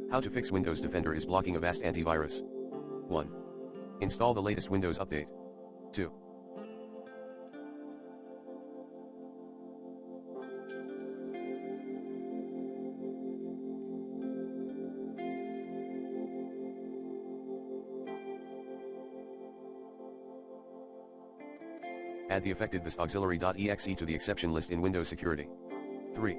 How to fix Windows Defender is blocking Avast antivirus. 1. Install the latest Windows update. 2. Add the affected Avast auxiliary.exe to the exception list in Windows Security. 3.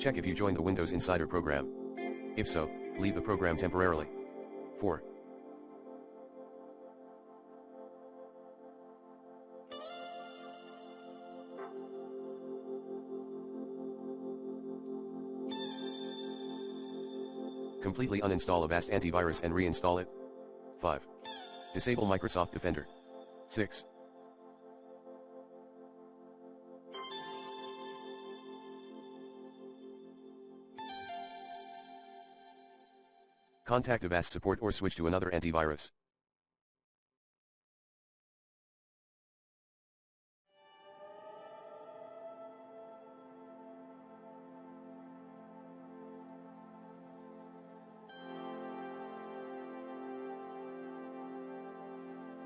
Check if you joined the Windows Insider program. If so, leave the program temporarily. 4. Completely uninstall Avast antivirus and reinstall it. 5. Disable Microsoft Defender. 6. Contact Avast support or switch to another antivirus.